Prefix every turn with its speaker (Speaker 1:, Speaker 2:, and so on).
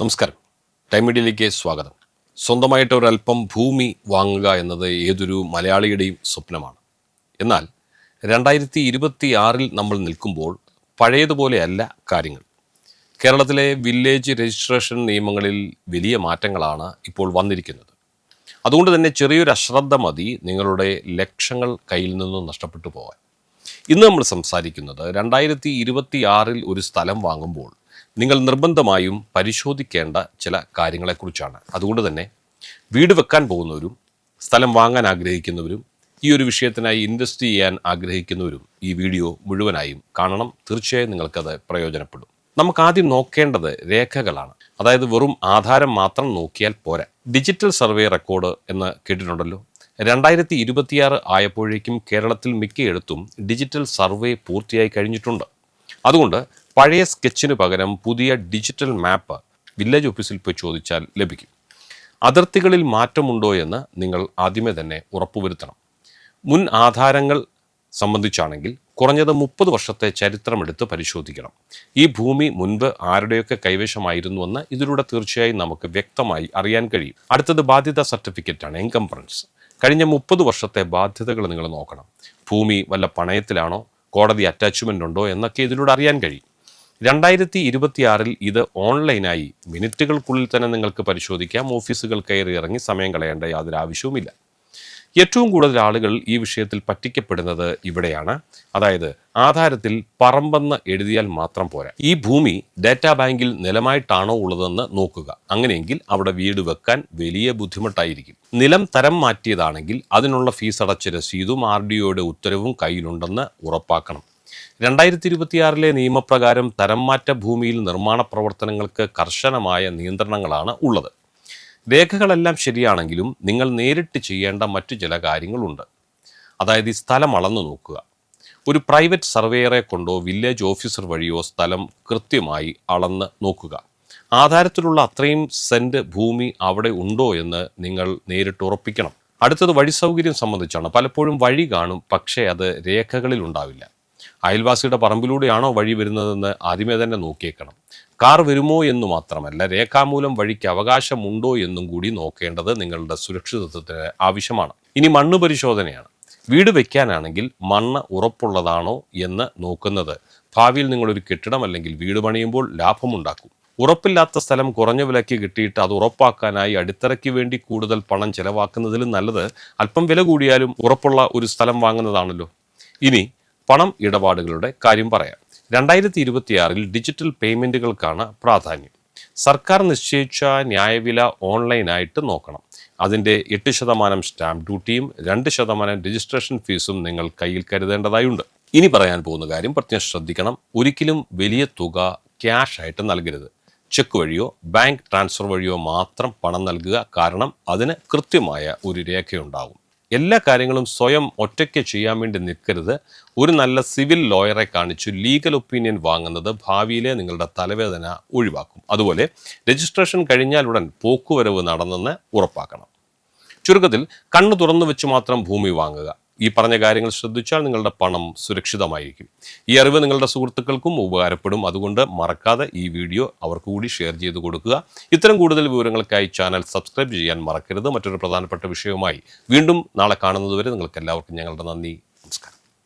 Speaker 1: നമസ്കാരം. ടൈം മീഡിയയിലേക്ക് സ്വാഗതം. സ്വന്തമായിട്ട് ഒരല്പം ഭൂമി വാങ്ങുക എന്നത് ഏതൊരു മലയാളിയുടെയും സ്വപ്നമാണ്. എന്നാൽ 2026 നമ്മൾ നിൽക്കുമ്പോൾ പഴയതുപോലെയല്ല കാര്യങ്ങൾ. കേരളത്തിലെ വില്ലേജ് രജിസ്ട്രേഷൻ നിയമങ്ങളിൽ വലിയ മാറ്റങ്ങളാണ് ഇപ്പോൾ വന്നിരിക്കുന്നത്. അതുകൊണ്ട് തന്നെ ചെറിയൊരു അശ്രദ്ധ മതി നിങ്ങളുടെ ലക്ഷങ്ങൾ കയ്യിൽ നിന്നും നഷ്ടപ്പെട്ടു പോകാൻ. ഇന്ന് നമ്മൾ സംസാരിക്കുന്നത് 2026 ഒരു സ്ഥലം വാങ്ങുമ്പോൾ നിങ്ങൾ നിർബന്ധമായും പരിശോധിക്കേണ്ട ചില കാര്യങ്ങളെക്കുറിച്ചാണ്. അതുകൊണ്ട് തന്നെ വീട് വെക്കാൻ പോകുന്നവരും സ്ഥലം വാങ്ങാൻ ആഗ്രഹിക്കുന്നവരും ഈ ഒരു വിഷയത്തിനായി ഇൻവെസ്റ്റ് ചെയ്യാൻ ആഗ്രഹിക്കുന്നവരും ഈ വീഡിയോ മുഴുവനായും കാണണം. തീർച്ചയായും നിങ്ങൾക്കത് പ്രയോജനപ്പെടും. നമുക്ക് ആദ്യം നോക്കേണ്ടത് രേഖകളാണ്. അതായത് വെറും ആധാരം മാത്രം നോക്കിയാൽ പോരാ. ഡിജിറ്റൽ സർവേ റെക്കോർഡ് എന്ന് കേട്ടിട്ടുണ്ടല്ലോ. 2026 ആയപ്പോഴേക്കും കേരളത്തിൽ മിക്കയിടത്തും ഡിജിറ്റൽ സർവേ പൂർത്തിയായി കഴിഞ്ഞിട്ടുണ്ട്. അതുകൊണ്ട് പഴയ സ്കെച്ചിന് പകരം പുതിയ ഡിജിറ്റൽ മാപ്പ് വില്ലേജ് ഓഫീസിൽ പോയി ചോദിച്ചാൽ ലഭിക്കും. അതിർത്തികളിൽ മാറ്റമുണ്ടോ എന്ന് നിങ്ങൾ ആദ്യമേ തന്നെ ഉറപ്പുവരുത്തണം. മുൻ ആധാരങ്ങൾ സംബന്ധിച്ചാണെങ്കിൽ കുറഞ്ഞത് 30 വർഷത്തെ ചരിത്രമെടുത്ത് പരിശോധിക്കണം. ഈ ഭൂമി മുൻപ് ആരുടെയൊക്കെ കൈവശമായിരുന്നുവെന്ന് ഇതിലൂടെ തീർച്ചയായും നമുക്ക് വ്യക്തമായി അറിയാൻ കഴിയും. അടുത്തത് ബാധ്യതാ സർട്ടിഫിക്കറ്റാണ്, എൻകംബ്രൻസ്. കഴിഞ്ഞ 30 വർഷത്തെ ബാധ്യതകൾ നിങ്ങൾ നോക്കണം. ഭൂമി വല്ല പണയത്തിലാണോ, കോടതി അറ്റാച്ച്മെൻ്റ് ഉണ്ടോ എന്നൊക്കെ ഇതിലൂടെ അറിയാൻ കഴിയും. 2026 ഇത് ഓൺലൈനായി മിനിറ്റുകൾക്കുള്ളിൽ തന്നെ നിങ്ങൾക്ക് പരിശോധിക്കാം. ഓഫീസുകൾ കയറി ഇറങ്ങി സമയം കളയേണ്ട യാതൊരു ആവശ്യവുമില്ല. ഏറ്റവും കൂടുതൽ ആളുകൾ ഈ വിഷയത്തിൽ പറ്റിക്കപ്പെടുന്നത് ഇവിടെയാണ്. അതായത് ആധാരത്തിൽ പറമ്പെന്ന് എഴുതിയാൽ മാത്രം പോരാ. ഈ ഭൂമി ഡാറ്റാ ബാങ്കിൽ നിലമായിട്ടാണോ ഉള്ളതെന്ന് നോക്കുക. അങ്ങനെയെങ്കിൽ അവിടെ വീട് വെക്കാൻ വലിയ ബുദ്ധിമുട്ടായിരിക്കും. നിലം തരം മാറ്റിയതാണെങ്കിൽ അതിനുള്ള ഫീസ് അടച്ച രസീതും RDOയുടെ ഉത്തരവും കയ്യിലുണ്ടെന്ന് ഉറപ്പാക്കണം. 2026 നിയമപ്രകാരം തരം മാറ്റ ഭൂമിയിൽ നിർമ്മാണ പ്രവർത്തനങ്ങൾക്ക് കർശനമായ നിയന്ത്രണങ്ങളാണ് ഉള്ളത്. രേഖകളെല്ലാം ശരിയാണെങ്കിലും നിങ്ങൾ നേരിട്ട് ചെയ്യേണ്ട മറ്റു ചില കാര്യങ്ങളുണ്ട്. അതായത് ഈ സ്ഥലം അളന്നു നോക്കുക. ഒരു പ്രൈവറ്റ് സർവേയറെ കൊണ്ടോ വില്ലേജ് ഓഫീസർ വഴിയോ സ്ഥലം കൃത്യമായി അളന്ന് നോക്കുക. ആധാരത്തിലുള്ള അത്രയും സെൻറ്റ് ഭൂമി അവിടെ ഉണ്ടോ എന്ന് നിങ്ങൾ നേരിട്ട് ഉറപ്പിക്കണം. അടുത്തത് വഴി സൗകര്യം സംബന്ധിച്ചാണ്. പലപ്പോഴും വഴി കാണും, പക്ഷേ അത് രേഖകളിൽ ഉണ്ടാവില്ല. അയൽവാസിയുടെ പറമ്പിലൂടെയാണോ വഴി വരുന്നതെന്ന് ആദ്യമേ തന്നെ നോക്കിയേക്കണം. കാർ വരുമോ എന്ന് മാത്രമല്ല, രേഖാമൂലം വഴിക്ക് അവകാശമുണ്ടോ എന്നും കൂടി നോക്കേണ്ടത് നിങ്ങളുടെ സുരക്ഷിതത്വത്തിന് ആവശ്യമാണ്. ഇനി മണ്ണ് പരിശോധനയാണ്. വീട് വയ്ക്കാനാണെങ്കിൽ മണ്ണ് ഉറപ്പുള്ളതാണോ എന്ന് നോക്കുന്നത് ഭാവിയിൽ നിങ്ങളൊരു കെട്ടിടം അല്ലെങ്കിൽ വീട് പണിയുമ്പോൾ ലാഭമുണ്ടാക്കും. ഉറപ്പില്ലാത്ത സ്ഥലം കുറഞ്ഞ വിലയ്ക്ക് കിട്ടിയിട്ട് അത് ഉറപ്പാക്കാനായി അടിത്തറയ്ക്ക് വേണ്ടി കൂടുതൽ പണം ചെലവാക്കുന്നതിലും നല്ലത് അല്പം വില കൂടിയാലും ഉറപ്പുള്ള ഒരു സ്ഥലം വാങ്ങുന്നതാണല്ലോ. ഇനി പണം ഇടപാടുകളുടെ കാര്യം പറയാം. 2026 ഡിജിറ്റൽ പേയ്മെൻറ്റുകൾക്കാണ് പ്രാധാന്യം. സർക്കാർ നിശ്ചയിച്ച ന്യായവില ഓൺലൈനായിട്ട് നോക്കണം. അതിൻ്റെ 8% സ്റ്റാമ്പ് ഡ്യൂട്ടിയും 2% രജിസ്ട്രേഷൻ ഫീസും നിങ്ങൾ കയ്യിൽ കരുതേണ്ടതായുണ്ട്. ഇനി പറയാൻ പോകുന്ന കാര്യം പ്രത്യേകം ശ്രദ്ധിക്കണം. ഒരിക്കലും വലിയ തുക ക്യാഷ് ആയിട്ട് നൽകരുത്. ചെക്ക് വഴിയോ ബാങ്ക് ട്രാൻസ്ഫർ വഴിയോ മാത്രം പണം നൽകുക. കാരണം അതിന് കൃത്യമായ ഒരു രേഖയുണ്ടാകും. എല്ലാ കാര്യങ്ങളും സ്വയം ഒറ്റയ്ക്ക് ചെയ്യാൻ വേണ്ടി നിൽക്കരുത്. ഒരു നല്ല സിവിൽ ലോയറെ കാണിച്ച് ലീഗൽ ഒപ്പീനിയൻ വാങ്ങുന്നത് ഭാവിയിലെ നിങ്ങളുടെ തലവേദന ഒഴിവാക്കും. അതുപോലെ രജിസ്ട്രേഷൻ കഴിഞ്ഞാലുടൻ പോക്കുവരവ് നടന്നെന്ന് ഉറപ്പാക്കണം. ചുരുക്കത്തിൽ കണ്ണു തുറന്നു വെച്ച് മാത്രം ഭൂമി വാങ്ങുക. ഈ പറഞ്ഞ കാര്യങ്ങൾ ശ്രദ്ധിച്ചാൽ നിങ്ങളുടെ പണം സുരക്ഷിതമായിരിക്കും. ഈ അറിവ് നിങ്ങളുടെ സുഹൃത്തുക്കൾക്കും ഉപകാരപ്പെടും. അതുകൊണ്ട് മറക്കാതെ ഈ വീഡിയോ അവർക്ക് കൂടി ഷെയർ ചെയ്ത് കൊടുക്കുക. ഇത്തരം കൂടുതൽ വിവരങ്ങൾക്കായി ചാനൽ സബ്സ്ക്രൈബ് ചെയ്യാൻ മറക്കരുത്. മറ്റൊരു പ്രധാനപ്പെട്ട വിഷയവുമായി വീണ്ടും നാളെ കാണുന്നതുവരെ നിങ്ങൾക്ക് എല്ലാവർക്കും ഞങ്ങളുടെ നന്ദി. നമസ്കാരം.